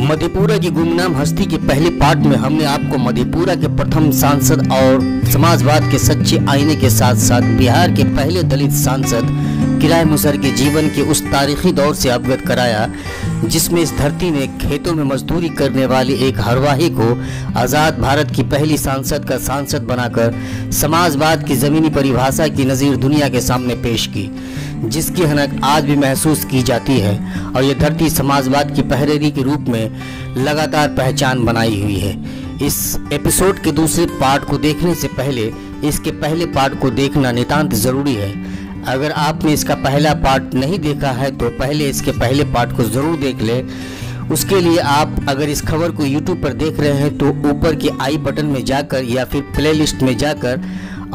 मधेपुरा की गुमनाम हस्ती के पहले पार्ट में हमने आपको मधेपुरा के प्रथम सांसद और समाजवाद के सच्चे आईने के साथ साथ बिहार के पहले दलित सांसद किराय मुसहर के जीवन के उस तारीखी दौर से अवगत कराया जिसमें इस धरती ने खेतों में मजदूरी करने वाले एक हरवाही को आज़ाद भारत की पहली सांसद का सांसद बनाकर समाजवाद की ज़मीनी परिभाषा की नज़ीर दुनिया के सामने पेश की, जिसकी हनक आज भी महसूस की जाती है और ये धरती समाजवाद की पहरेरी के रूप में लगातार पहचान बनाई हुई है। इस एपिसोड के दूसरे पार्ट को देखने से पहले इसके पहले पार्ट को देखना नितांत ज़रूरी है। अगर आपने इसका पहला पार्ट नहीं देखा है तो पहले इसके पहले पार्ट को ज़रूर देख लें। उसके लिए आप अगर इस खबर को YouTube पर देख रहे हैं तो ऊपर के आई बटन में जाकर या फिर प्लेलिस्ट में जाकर,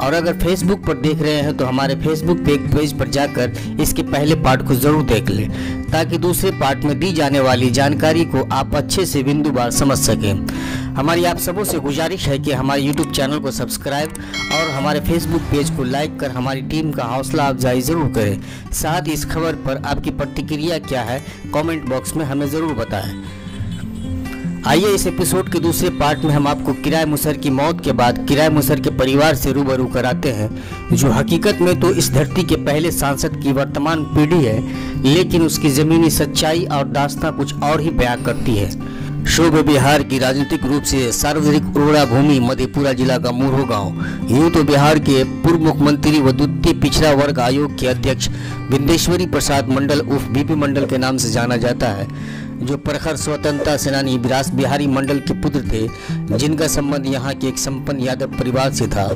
और अगर फेसबुक पर देख रहे हैं तो हमारे फेसबुक पेज पर जाकर इसके पहले पार्ट को ज़रूर देख लें ताकि दूसरे पार्ट में दी जाने वाली जानकारी को आप अच्छे से बिंदुवार समझ सकें। हमारी आप सबों से गुजारिश है कि हमारे YouTube चैनल को सब्सक्राइब और हमारे फेसबुक पेज को लाइक कर हमारी टीम का हौसला अफजाई ज़रूर करें। साथ ही इस खबर पर आपकी प्रतिक्रिया क्या है कमेंट बॉक्स में हमें ज़रूर बताएं। आइए इस एपिसोड के दूसरे पार्ट में हम आपको किराय मुसहर की मौत के बाद किराय मुसहर के परिवार से रूबरू कराते हैं, जो हकीकत में तो इस धरती के पहले सांसद की वर्तमान पीढ़ी है, लेकिन उसकी ज़मीनी सच्चाई और दास्तां कुछ और ही बयां करती है। शोभे बिहार की राजनीतिक रूप से सार्वजनिक उर्वरा भूमि मधेपुरा जिला का मुरहो गांव यूं तो बिहार के पूर्व मुख्यमंत्री व द्वितीय पिछड़ा वर्ग आयोग के अध्यक्ष बिंदेश्वरी प्रसाद मंडल उर्फ बीपी मंडल के नाम से जाना जाता है, जो प्रखर स्वतंत्रता सेनानी विरास बिहारी मंडल के पुत्र थे, जिनका संबंध यहाँ के एक संपन्न यादव परिवार से था।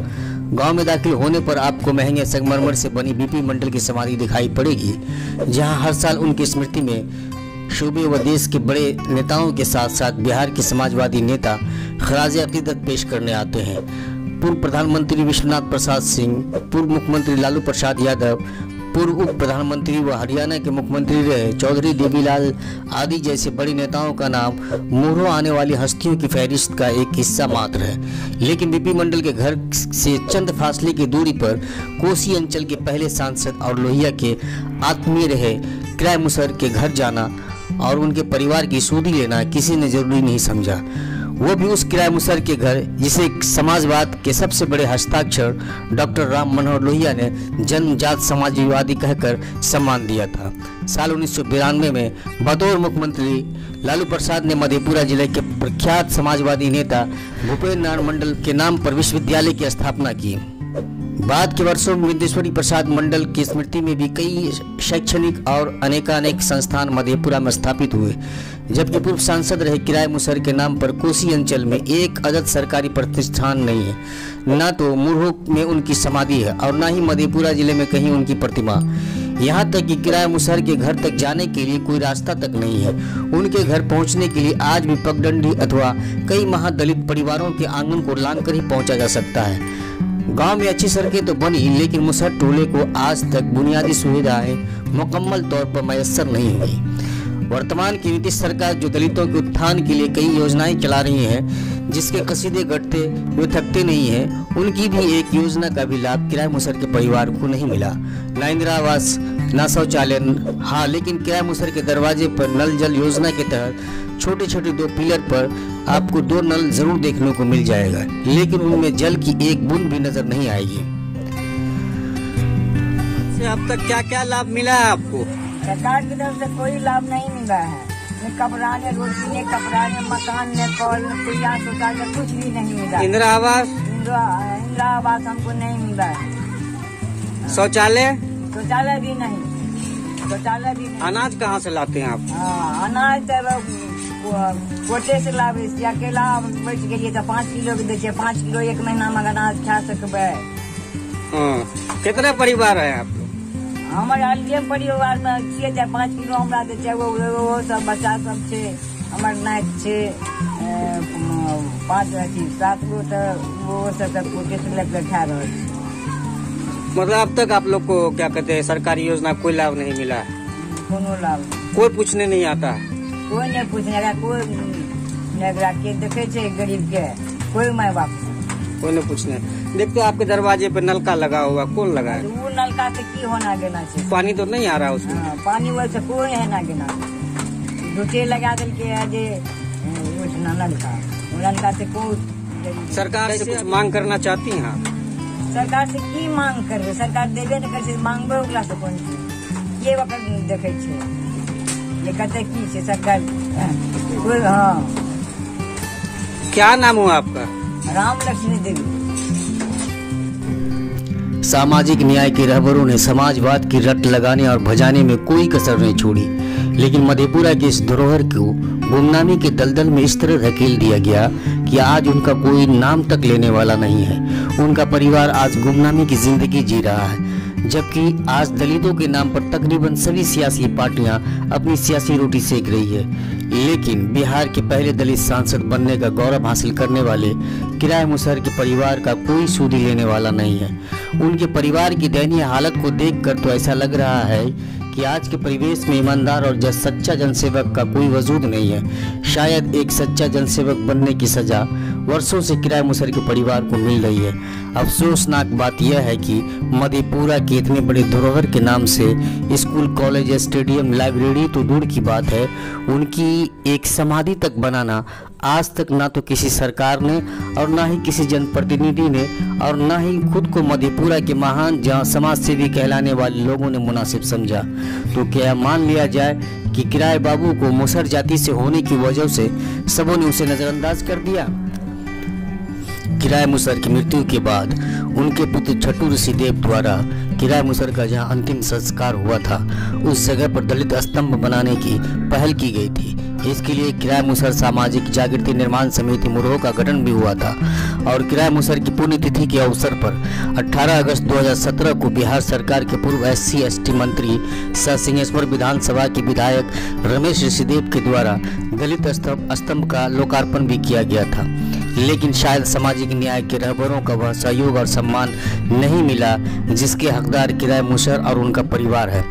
गांव में दाखिल होने पर आपको महंगे संगमरमर से बनी बीपी मंडल की समाधि दिखाई पड़ेगी, जहां हर साल उनकी स्मृति में सूबे व देश के बड़े नेताओं के साथ साथ बिहार के समाजवादी नेता खराज अकीदत पेश करने आते हैं। पूर्व प्रधानमंत्री विश्वनाथ प्रसाद सिंह, पूर्व मुख्यमंत्री लालू प्रसाद यादव, पूर्व उप प्रधानमंत्री व हरियाणा के मुख्यमंत्री रहे चौधरी देवीलाल आदि जैसे बड़े नेताओं का नाम मुरहो आने वाली हस्तियों की फहरिस्त का एक हिस्सा मात्र है। लेकिन बीपी मंडल के घर से चंद फासले की दूरी पर कोसी अंचल के पहले सांसद और लोहिया के आत्मीय रहे किराय मुसहर के घर जाना और उनके परिवार की सूधी लेना किसी ने जरूरी नहीं समझा, वो भी उस किराय मुसहर के घर जिसे समाजवाद के सबसे बड़े हस्ताक्षर डॉक्टर राम मनोहर लोहिया ने जन्मजात समाजवादी कहकर सम्मान दिया था। साल 1992 में बतौर मुख्यमंत्री लालू प्रसाद ने मधेपुरा जिले के प्रख्यात समाजवादी नेता भूपेन्द्र नारायण मंडल के नाम पर विश्वविद्यालय की स्थापना की। बाद के वर्षों में बिंदेश्वरी प्रसाद मंडल की स्मृति में भी कई शैक्षणिक और अनेकानेक संस्थान मधेपुरा में स्थापित हुए, जबकि पूर्व सांसद रहे किराय मुसहर के नाम पर कोसी अंचल में एक अदद सरकारी प्रतिष्ठान नहीं है। न तो मुरहो में उनकी समाधि है और न ही मधेपुरा जिले में कहीं उनकी प्रतिमा। यहाँ तक कि किराय मुसहर के घर तक जाने के लिए कोई रास्ता तक नहीं है। उनके घर पहुँचने के लिए आज भी पगडंडी अथवा कई महादलित परिवारों के आंगन को लांघकर ही पहुँचा जा सकता है। गांव में अच्छी सड़कें तो बनी, लेकिन मुसहर टोले को आज तक बुनियादी सुविधाएं मुकम्मल तौर पर मैसर नहीं हुई। वर्तमान की नीतीश सरकार जो दलितों के उत्थान के लिए कई योजनाएं चला रही हैं, जिसके कसीदे गढ़ते वे थकते नहीं हैं, उनकी भी एक योजना का भी लाभ किराय मुसहर के परिवार को नहीं मिला। ना इंदिरा आवास, ना शौचालय, हाँ लेकिन किराय मुसहर के दरवाजे पर नल जल योजना के तहत छोटे छोटे 2 पिलर पर आपको 2 नल जरूर देखने को मिल जाएगा, लेकिन उनमें जल की एक बूंद भी नजर नहीं आएगी। अब तक क्या क्या लाभ मिला है आपको? सरकार की तरफ से कोई लाभ नहीं मिला है। न कपड़ा, न रोटी, न कपड़ा, न मकान, न कॉल, न पुलिया, शौचालय, कुछ भी नहीं मिला। इंदिरा आवास? इंदिरा आवास हमको नहीं मिला है। शौचालय? शौचालय भी नहीं, शौचालय भी नहीं। अनाज कहाँ से लाते हैं आप? अनाज कोटे से लाभ, अकेला बैठ गई तो 5 किलो भी दे, 5 किलो एक महीना में अनाज खा सकबे। कितने परिवार है आप लोग? हमारे अलगे परिवार में 5 किलो हमरा दे, वो सब बच्चा सब छे, हमार नायक छे 5-7 गो, तो वो सब कोटे से लेकर खा रहे। मतलब अब तक आप लोग को क्या कहते हैं सरकारी योजना कोई लाभ नहीं मिला? कोनो लाभ कोई पूछने नहीं आता? कोई नहीं पूछने का, कोई के देखे छे गरीब के, कोई माँ बाप कोई नहीं पूछने। देखते आपके दरवाजे पे नलका लगा हुआ, कौन लगा है? वो नलका से की होना गेना छे? पानी तो नहीं आ रहा उसमें? पानी वैसे कोई है ना गेना। झूठे लगा दिल के जे बैठना नलका, वो नलका से कोई सरकार से कुछ मांग करना चाहती हैं आप? सरकार से की मांग करबे, सरकार देबे न करे, मांगबे ओकरा से कोन चीज ये वक्त देखे छे, ये कहते की छे सरकार कोई। हाँ, क्या नाम हुआ आपका? राम लक्ष्मी देवी। सामाजिक न्याय के रहबरों ने समाजवाद की रट लगाने और भजाने में कोई कसर नहीं छोड़ी, लेकिन मधेपुरा के इस धरोहर को गुमनामी के दलदल में इस तरह धकेल दिया गया कि आज उनका कोई नाम तक लेने वाला नहीं है। उनका परिवार आज गुमनामी की जिंदगी जी रहा है, जबकि आज दलितों के नाम पर तकरीबन सभी सियासी पार्टियां अपनी सियासी रोटी सेक रही है। लेकिन बिहार के पहले दलित सांसद बनने का गौरव हासिल करने वाले किराय मुसहर के परिवार का कोई सूदी लेने वाला नहीं है। उनके परिवार की दयनीय हालत को देखकर तो ऐसा लग रहा है कि आज के परिवेश में ईमानदार और सच्चा जनसेवक का कोई वजूद नहीं है। शायद एक सच्चा जनसेवक बनने की सजा वर्षों से किराय मुसहर के परिवार को मिल रही है। अफसोसनाक बात यह है कि मधेपुरा के इतने बड़े धरोहर के नाम से स्कूल, कॉलेज, स्टेडियम, लाइब्रेरी तो दूर की बात है, उनकी एक समाधि तक बनाना आज तक ना तो किसी सरकार ने और ना ही किसी जनप्रतिनिधि ने और ना ही खुद को मधेपुरा के महान समाज सेवी कहलाने वाले लोगों ने मुनासिब समझा। तो क्या मान लिया जाए कि किराय बाबू को मुसहर जाति से होने की वजह से सबों ने उसे नजरअंदाज कर दिया? किराय मुसहर की मृत्यु के बाद उनके पुत्र छटू ऋषिदेव द्वारा किराय मुसहर का जहां अंतिम संस्कार हुआ था, उस जगह पर दलित स्तंभ बनाने की पहल की गई थी। इसके लिए किराय मुसहर सामाजिक जागृति निर्माण समिति मुरहो का गठन भी हुआ था और किराय मुसहर की पुण्यतिथि के अवसर पर 18 अगस्त 2017 को बिहार सरकार के पूर्व SC/ST मंत्री सह सिंहेश्वर विधानसभा के विधायक रमेश ऋषिदेव के द्वारा दलित स्तंभ का लोकार्पण भी किया गया था। लेकिन शायद सामाजिक न्याय के रहबरों का वह सहयोग और सम्मान नहीं मिला जिसके हकदार किराय मुसहर और उनका परिवार है,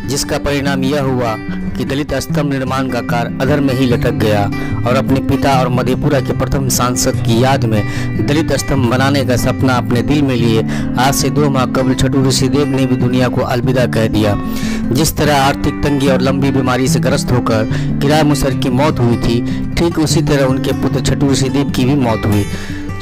जिसका परिणाम यह हुआ कि दलित स्तंभ निर्माण का कार्य अधर में ही लटक गया और अपने पिता और मधेपुरा के प्रथम सांसद की याद में दलित स्तंभ बनाने का सपना अपने दिल में लिए आज से 2 माह कबल छटू ऋषिदेव ने भी दुनिया को अलविदा कह दिया। जिस तरह आर्थिक तंगी और लंबी बीमारी से ग्रस्त होकर किराय मुसहर की मौत हुई थी, ठीक उसी तरह उनके पुत्र छटू ऋषिदेव की भी मौत हुई।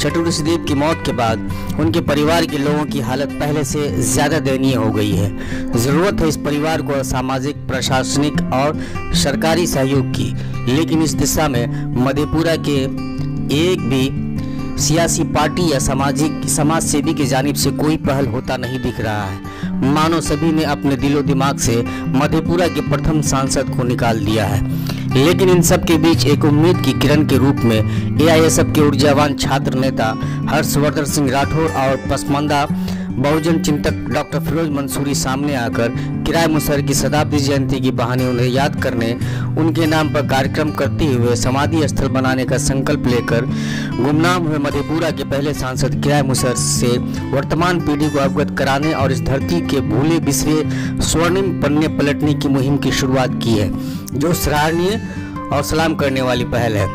छटू ऋषिदेव की मौत के बाद उनके परिवार के लोगों की हालत पहले से ज़्यादा दयनीय हो गई है। ज़रूरत है इस परिवार को सामाजिक, प्रशासनिक और सरकारी सहयोग की, लेकिन इस दिशा में मधेपुरा के एक भी सियासी पार्टी या समाज सेवी की जानिब से कोई पहल होता नहीं दिख रहा है। मानो सभी ने अपने दिलो दिमाग से मधेपुरा के प्रथम सांसद को निकाल दिया है। लेकिन इन सब के बीच एक उम्मीद की किरण के रूप में AISF के ऊर्जावान छात्र नेता हर्षवर्धन सिंह राठौर और पसमानदा बहुजन चिंतक डॉक्टर फिरोज मंसूरी सामने आकर किराय मुसहर की शताब्दी जयंती की बहाने उन्हें याद करने, उनके नाम पर कार्यक्रम करते हुए समाधि स्थल बनाने का संकल्प लेकर गुमनाम हुए मधेपुरा के पहले सांसद किराय मुसहर से वर्तमान पीढ़ी को अवगत कराने और इस धरती के भूले बिसरे स्वर्णिम पन्ने पलटने की मुहिम की शुरुआत की है, जो सराहनीय और सलाम करने वाली पहल है।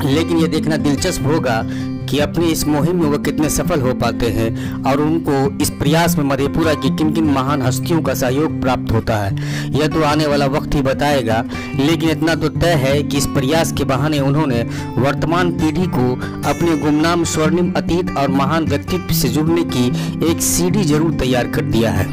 लेकिन ये देखना दिलचस्प होगा कि अपनी इस मुहिम में वो कितने सफल हो पाते हैं और उनको इस प्रयास में मधेपुरा की किन किन महान हस्तियों का सहयोग प्राप्त होता है। यह तो आने वाला वक्त ही बताएगा, लेकिन इतना तो तय है कि इस प्रयास के बहाने उन्होंने वर्तमान पीढ़ी को अपने गुमनाम स्वर्णिम अतीत और महान व्यक्तित्व से जुड़ने की एक सीढ़ी जरूर तैयार कर दिया है।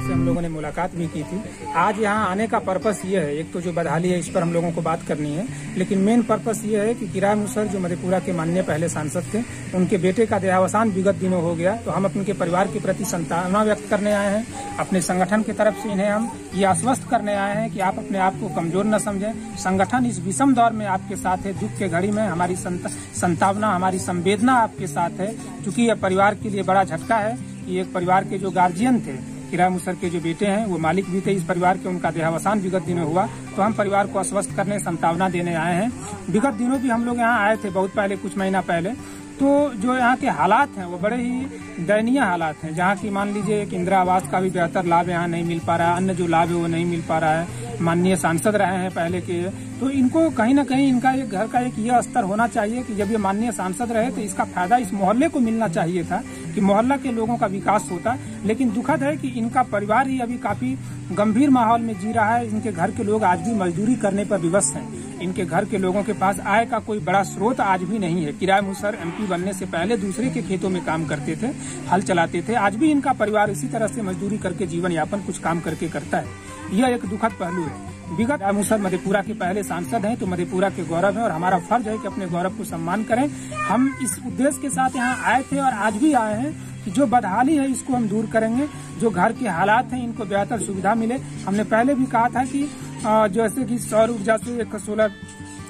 हम लोगों ने मुलाकात भी की थी। आज यहाँ आने का पर्पस ये है, एक तो जो बदहाली है इस पर हम लोगों को बात करनी है, लेकिन मेन पर्पस ये है कि किराय मुसहर जो मधेपुरा के माननीय पहले सांसद थे, उनके बेटे का देहावसान विगत दिनों हो गया, तो हम उनके परिवार के प्रति संतावना व्यक्त करने आए हैं। अपने संगठन की तरफ से इन्हें हम ये आश्वस्त करने आए हैं कि आप अपने आप को कमजोर न समझें। संगठन इस विषम दौर में आपके साथ है, दुख के घड़ी में हमारी संतावना, हमारी संवेदना आपके साथ है। चूंकि यह परिवार के लिए बड़ा झटका है कि एक परिवार के जो गार्जियन थे, किराय मुसहर के जो बेटे हैं, वो मालिक भी थे इस परिवार के, उनका देहावसान विगत दिनों हुआ, तो हम परिवार को आश्वस्त करने, संतावना देने आए हैं। विगत दिनों भी हम लोग यहाँ आए थे बहुत पहले, कुछ महीना पहले, तो जो यहाँ के हालात हैं वो बड़े ही दयनीय हालात हैं। जहाँ की मान लीजिए कि इंदिरा आवास का भी बेहतर लाभ यहाँ नहीं मिल पा रहा है, अन्य जो लाभ है वो नहीं मिल पा रहा है। माननीय सांसद रहे हैं पहले के तो इनको कहीं ना कहीं इनका एक घर का एक यह स्तर होना चाहिए कि जब ये माननीय सांसद रहे तो इसका फायदा इस मोहल्ले को मिलना चाहिए था कि मोहल्ला के लोगों का विकास होता। लेकिन दुखद है कि इनका परिवार ही अभी काफी गंभीर माहौल में जी रहा है। इनके घर के लोग आज भी मजदूरी करने पर विवश हैं। इनके घर के लोगों के पास आय का कोई बड़ा स्रोत आज भी नहीं है। किराय मुसर MP बनने से पहले दूसरे के खेतों में काम करते थे, हल चलाते थे। आज भी इनका परिवार इसी तरह से मजदूरी करके जीवन यापन कुछ काम करके करता है। यह एक दुखद पहलू है। विगत मुसर मधेपुरा के पहले सांसद हैं तो मधेपुरा के गौरव है और हमारा फर्ज है कि अपने गौरव को सम्मान करें। हम इस उद्देश्य के साथ यहाँ आए थे और आज भी आए हैं कि जो बदहाली है इसको हम दूर करेंगे। जो घर के हालात हैं इनको बेहतर सुविधा मिले। हमने पहले भी कहा था कि जैसे कि सौर ऊर्जा से एक सोलर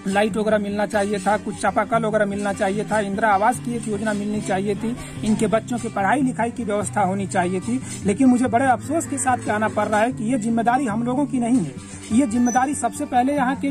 लाइट वगैरह मिलना चाहिए था, कुछ चापाकल वगैरह मिलना चाहिए था, इंदिरा आवास की एक योजना मिलनी चाहिए थी, इनके बच्चों की पढ़ाई लिखाई की व्यवस्था होनी चाहिए थी। लेकिन मुझे बड़े अफसोस के साथ कहना पड़ रहा है कि ये जिम्मेदारी हम लोगों की नहीं है। ये जिम्मेदारी सबसे पहले यहाँ के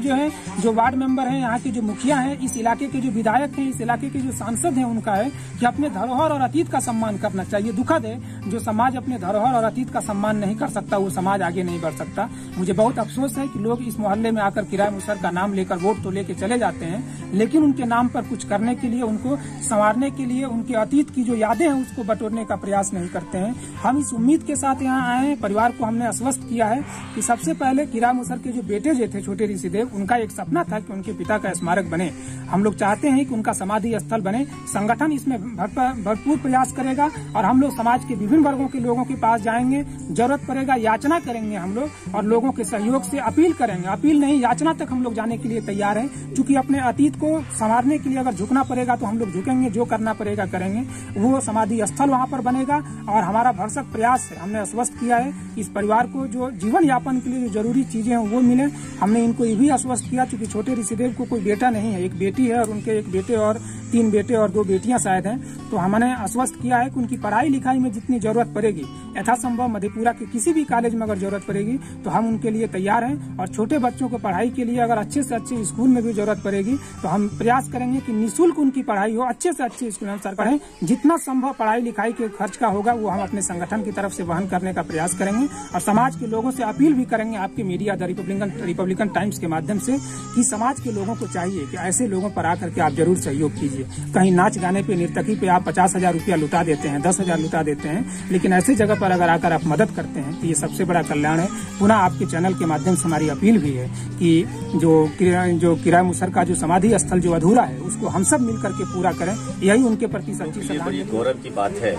जो वार्ड मेंबर हैं, यहाँ के जो मुखिया हैं, इस इलाके के जो विधायक हैं, इस इलाके के जो सांसद हैं, उनका है कि अपने धरोहर और अतीत का सम्मान करना चाहिए। दुखद है जो समाज अपने धरोहर और अतीत का सम्मान नहीं कर सकता, वो समाज आगे नहीं बढ़ सकता। मुझे बहुत अफसोस है कि लोग इस मोहल्ले में आकर किराय मुसर का नाम लेकर वोट तो लेके चले जाते हैं, लेकिन उनके नाम पर कुछ करने के लिए, उनको संवारने के लिए, उनके अतीत की जो यादें हैं उसको बटोरने का प्रयास नहीं करते हैं। हम इस उम्मीद के साथ यहाँ आए हैं। परिवार को हमने आश्वस्त किया है कि सबसे पहले किराय मुसर के जो बेटे जो थे छोटे ऋषिदेव, उनका एक सपना था कि उनके पिता का स्मारक बने। हम लोग चाहते हैं कि उनका समाधि स्थल बने। संगठन इसमें भरपूर प्रयास करेगा और हम लोग समाज के विभिन्न वर्गों के लोगों के पास जाएंगे। जरूरत पड़ेगा याचना करेंगे हम लोग और लोगों के सहयोग से अपील करेंगे। अपील नहीं, याचना तक हम लोग जाने के लिए तैयार हैं। क्योंकि अपने अतीत को संवारने के लिए अगर झुकना पड़ेगा तो हम लोग झुकेंगे, जो करना पड़ेगा करेंगे। वो समाधि स्थल वहाँ पर बनेगा और हमारा भरसक प्रयास है। हमने आश्वस्त किया है इस परिवार को जो जीवन यापन के लिए जो जरूरी चीजें हैं वो मिले। हमने इनको ये भी आश्वस्त किया क्योंकि छोटे ऋषिदेव को कोई बेटा नहीं है, एक बेटी है और उनके एक बेटे और 3 बेटे और 2 बेटियां शायद हैं। तो हमने आश्वस्त किया है कि उनकी पढ़ाई लिखाई में जितनी जरूरत पड़ेगी, यथासंभव मधेपुरा के किसी भी कॉलेज में अगर जरूरत पड़ेगी तो हम उनके लिए तैयार हैं। और छोटे बच्चों को पढ़ाई के लिए अगर अच्छे से अच्छे स्कूल में भी जरूरत पड़ेगी तो हम प्रयास करेंगे कि निःशुल्क उनकी पढ़ाई हो, अच्छे से अच्छे स्कूल में सर पढ़ें। जितना संभव पढ़ाई लिखाई के खर्च का होगा वो हम अपने संगठन की तरफ से वहन करने का प्रयास करेंगे। और समाज के लोगों से अपील भी करेंगे, आपके मीडिया द रिपब्लिकन टाइम्स के माध्यम से, कि समाज के लोगों को चाहिए कि ऐसे लोगों पर आकर के आप जरूर सहयोग कीजिए। कहीं नाच गाने पे, नर्तकी पे आप 50,000 रुपया लुटा देते हैं, 10,000 लुटा देते हैं, लेकिन ऐसी जगह पर अगर आकर आप मदद करते हैं तो ये सबसे बड़ा कल्याण है। पुनः आपके चैनल के माध्यम से हमारी अपील भी है कि जो किराय मुसर का जो समाधि स्थल जो अधूरा है उसको हम सब मिलकर के पूरा करें। यही उनके प्रति सच्ची श्रद्धांजलि। बड़ी गौरव की बात है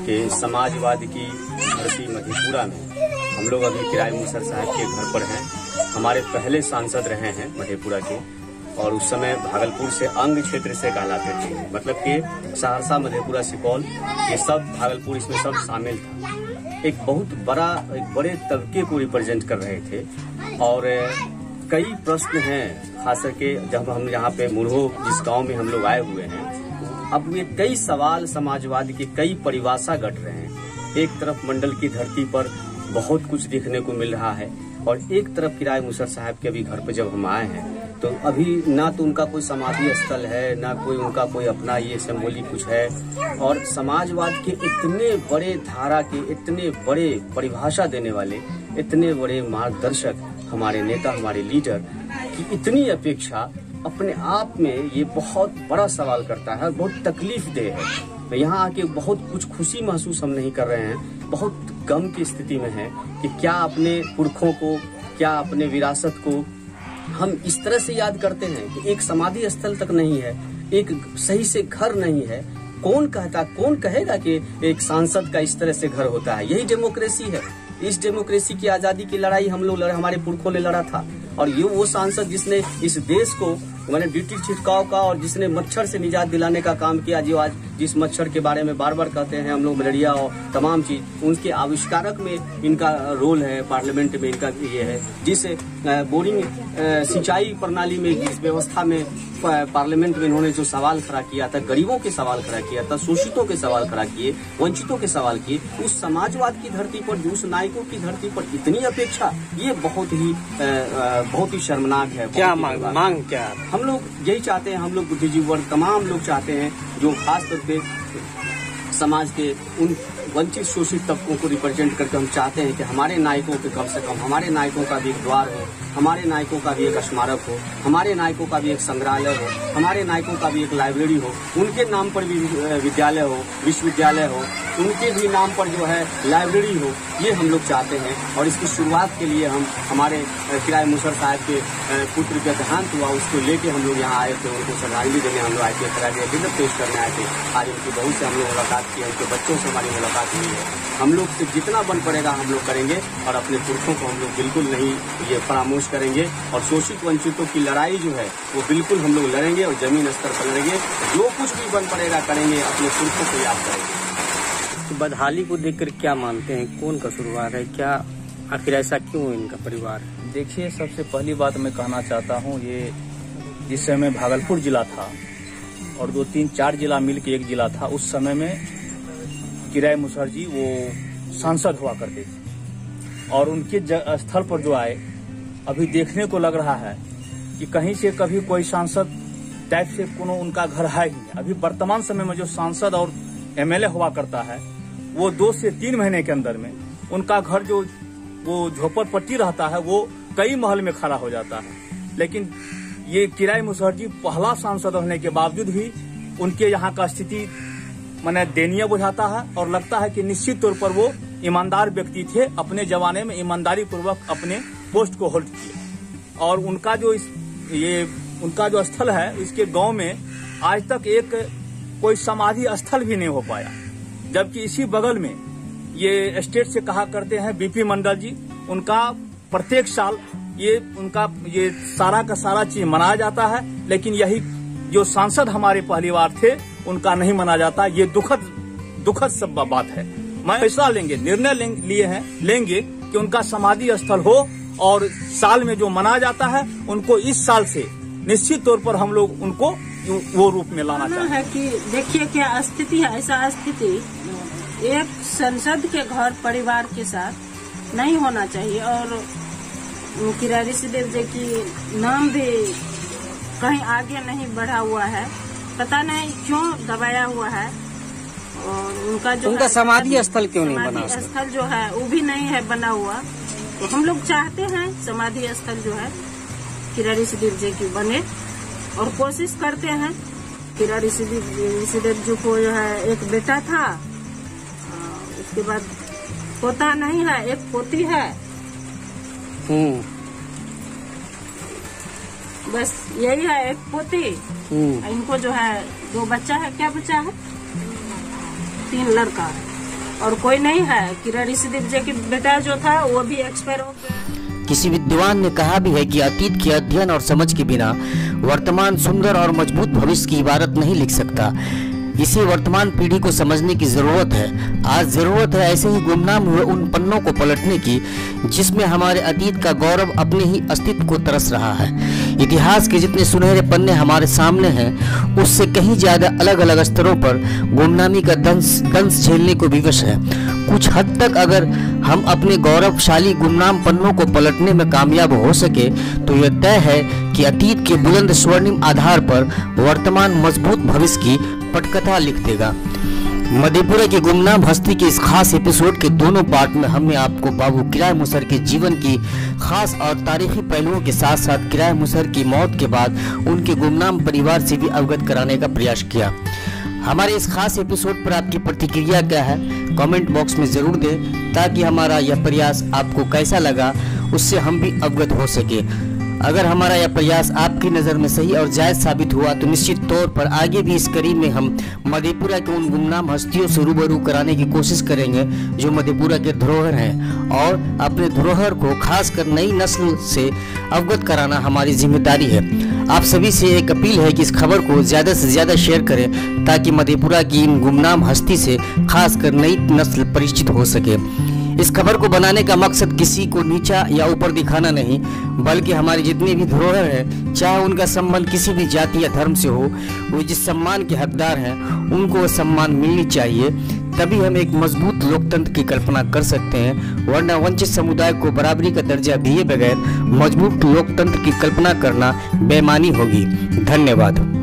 कि समाजवाद की धरती मधेपुरा में हम लोग अभी किराय मुसर साहब के घर पर हैं। हमारे पहले सांसद रहे हैं मधेपुरा के और उस समय भागलपुर से अंग क्षेत्र से कहलाते थे, मतलब कि सहरसा, मधेपुरा, सुपौल, ये सब भागलपुर इसमें सब शामिल था। एक बहुत बड़ा, एक बड़े तबके को रिप्रेजेंट कर रहे थे और कई प्रश्न हैं, खास करके जब हम यहाँ पे मुरहो जिस गांव में हम लोग आए हुए हैं, अब ये कई सवाल समाजवाद के कई परिभाषा घट रहे हैं। एक तरफ मंडल की धरती पर बहुत कुछ देखने को मिल रहा है और एक तरफ किराय मुसर साहब के अभी घर पे जब हम आए हैं तो अभी ना तो उनका कोई समाधि स्थल है, ना कोई उनका कोई अपना ये सिंबॉलिक कुछ है। और समाजवाद के इतने बड़े धारा के, इतने बड़े परिभाषा देने वाले, इतने बड़े मार्गदर्शक हमारे नेता, हमारे लीडर की इतनी अपेक्षा अपने आप में ये बहुत बड़ा सवाल करता है, बहुत तकलीफ देह है। यहाँ आके बहुत कुछ खुशी महसूस हम नहीं कर रहे हैं, बहुत गम की स्थिति में है कि क्या अपने पुरखों को, क्या अपने विरासत को हम इस तरह से याद करते हैं कि एक समाधि स्थल तक नहीं है, एक सही से घर नहीं है। कौन कहेगा कि एक सांसद का इस तरह से घर होता है? यही डेमोक्रेसी है। इस डेमोक्रेसी की आजादी की लड़ाई हम लोग हमारे पुरखों ने लड़ा था और ये वो सांसद जिसने इस देश को मैंने ड्यूटी छिड़काव का और जिसने मच्छर से निजात दिलाने का काम किया, जो आज जिस मच्छर के बारे में बार बार कहते हैं हम लोग, मलेरिया और तमाम चीज, उनके आविष्कारक में इनका रोल है। पार्लियामेंट में इनका ये है, जिस बोरिंग सिंचाई प्रणाली में, जिस व्यवस्था में पार्लियामेंट में इन्होंने जो सवाल खड़ा किया था, गरीबों के सवाल खड़ा किया था, शोषितों के सवाल खड़ा किए, वंचितों के सवाल किए, उस समाजवाद की धरती पर, उस नायकों की धरती पर इतनी अपेक्षा, ये बहुत ही शर्मनाक है। क्या मांग क्या है? हम लोग यही चाहते हैं, हम लोग बुद्धिजीवी वर्ग तमाम लोग चाहते हैं, जो खास तौर पे समाज के उन वंचित शोषित तबकों को रिप्रेजेंट करके हम चाहते हैं कि हमारे नायकों के कम से कम हमारे नायकों का भी एक द्वार हो, हमारे नायकों का भी एक स्मारक हो, हमारे नायकों का भी एक संग्रहालय हो, हमारे नायकों का भी एक लाइब्रेरी हो, उनके नाम पर भी विद्यालय हो, विश्वविद्यालय हो, उनके भी नाम पर जो है लाइब्रेरी हो, ये हम लोग चाहते हैं। और इसकी शुरुआत के लिए हम हमारे किराए मुसर साहब के पुत्र का देहांत हुआ, उसको लेके हम लोग यहाँ आए थे, उनको श्रद्धांजलि देने हम लोग आए थे, डिनर पेश करने आए थे। आज उनकी बहू से हम लोग मुलाकात की है, उनके बच्चों से हमारी मुलाकात हुई है। हम लोग से जितना बन पड़ेगा हम लोग करेंगे और अपने पुरखों को हम लोग बिल्कुल नहीं ये फरामोश करेंगे। और शोषित वंचितों की लड़ाई जो है वो बिल्कुल हम लोग लड़ेंगे और जमीन स्तर पर लड़ेंगे। जो कुछ भी बन पड़ेगा करेंगे, अपने पुरखों को याद करेंगे। तो बदहाली को देखकर क्या मानते हैं, कौन का शुरुआत है, क्या आखिर ऐसा क्यों इनका परिवार है? देखिए, सबसे पहली बात मैं कहना चाहता हूँ, ये जिस समय भागलपुर जिला था और 2, 3, 4 जिला मिलकर एक जिला था, उस समय में किराए मुसहर जी वो सांसद हुआ करते थे। और उनके स्थल पर जो आए, अभी देखने को लग रहा है कि कहीं से कभी कोई सांसद टाइप से कोनो उनका घर है ही नहीं। अभी वर्तमान समय में जो सांसद और एमएलए हुआ करता है, वो 2 से 3 महीने के अंदर में उनका घर जो वो झोपड़पट्टी रहता है वो कई महल में खड़ा हो जाता है। लेकिन ये किराए मुसहर जी पहला सांसद होने के बावजूद भी उनके यहाँ का स्थिति माने दयनीय बुझाता है और लगता है कि निश्चित तौर पर वो ईमानदार व्यक्ति थे, अपने जमाने में ईमानदारी पूर्वक अपने पोस्ट को होल्ड किए। और उनका जो स्थल है, इसके गांव में आज तक एक कोई समाधि स्थल भी नहीं हो पाया। जबकि इसी बगल में ये स्टेट से कहा करते हैं बीपी मंडल जी, उनका प्रत्येक साल ये सारा का सारा चीज मनाया जाता है। लेकिन यही जो सांसद हमारे पहली बार थे उनका नहीं मना जाता। ये दुखद सब बात है। मैं फैसला निर्णय लेंगे कि उनका समाधि स्थल हो और साल में जो मनाया जाता है उनको इस साल से निश्चित तौर पर हम लोग उनको वो रूप में लाना चाहते हैं। कि देखिए क्या स्थिति है, ऐसा स्थिति एक संसद के घर परिवार के साथ नहीं होना चाहिए। और किराए ऋषिदेव जी की नाम भी कहीं आगे नहीं बढ़ा हुआ है, पता नहीं क्यों दबाया हुआ है। और उनका समाधि स्थल क्यों नहीं बना? समाधि स्थल जो है वो भी नहीं है बना हुआ। तो हम लोग चाहते हैं समाधि स्थल जो है किराए ऋषिदेव जी की बने और कोशिश करते हैं। किराए ऋषिदेव जी को जो है एक बेटा था, उसके बाद पोता नहीं है, एक पोती है। बस यही है, एक पोती। इनको जो है 2 बच्चा है, क्या बच्चा है? 3 लड़का और कोई नहीं है। किराए ऋषिदेव जी की बेटा जो था वो भी एक्सपायर हो गया। किसी विद्वान ने कहा भी है कि अतीत के अध्ययन और समझ के बिना वर्तमान सुंदर और मजबूत भविष्य की इबारत नहीं लिख सकता। इसे वर्तमान पीढ़ी को समझने की जरूरत है। आज जरूरत है ऐसे ही गुमनाम हुए उन पन्नों को पलटने की जिसमें हमारे अतीत का गौरव अपने ही अस्तित्व को तरस रहा है। इतिहास के जितने सुनहरे पन्ने हमारे सामने हैं, उससे कहीं ज्यादा अलग अलग स्तरों पर गुमनामी का दंश झेलने को विवश है। कुछ हद तक अगर हम अपने गौरवशाली गुमनाम पन्नों को पलटने में कामयाब हो सके तो यह तय है कि अतीत के बुलंद स्वर्णिम आधार पर वर्तमान मजबूत भविष्य की पटकथा लिख देगा। मधेपुरा की गुमनाम हस्ती के इस खास एपिसोड के दोनों पार्ट में हमने आपको बाबू किराए मुसहर के जीवन की खास और तारीखी पहलुओं के साथ साथ किराए मुसहर की मौत के बाद उनके गुमनाम परिवार से भी अवगत कराने का प्रयास किया। हमारे इस खास एपिसोड पर आपकी प्रतिक्रिया क्या है, कमेंट बॉक्स में जरूर दें ताकि हमारा यह प्रयास आपको कैसा लगा उससे हम भी अवगत हो सके। अगर हमारा यह प्रयास आपकी नज़र में सही और जायज़ साबित हुआ तो निश्चित तौर पर आगे भी इस कड़ी में हम मधेपुरा के उन गुमनाम हस्तियों से रूबरू कराने की कोशिश करेंगे जो मधेपुरा के धरोहर हैं, और अपने धरोहर को खासकर नई नस्ल से अवगत कराना हमारी जिम्मेदारी है। आप सभी से एक अपील है कि इस खबर को ज़्यादा से ज़्यादा शेयर करें ताकि मधेपुरा की इन गुमनाम हस्ती से खासकर नई नस्ल परिचित हो सके। इस खबर को बनाने का मकसद किसी को नीचा या ऊपर दिखाना नहीं, बल्कि हमारे जितने भी धरोहर हैं, चाहे उनका संबंध किसी भी जाति या धर्म से हो, वो जिस सम्मान के हकदार हैं उनको वो सम्मान मिलनी चाहिए। तभी हम एक मजबूत लोकतंत्र की कल्पना कर सकते हैं, वरना वंचित समुदाय को बराबरी का दर्जा दिए बगैर मजबूत लोकतंत्र की कल्पना करना बेईमानी होगी। धन्यवाद।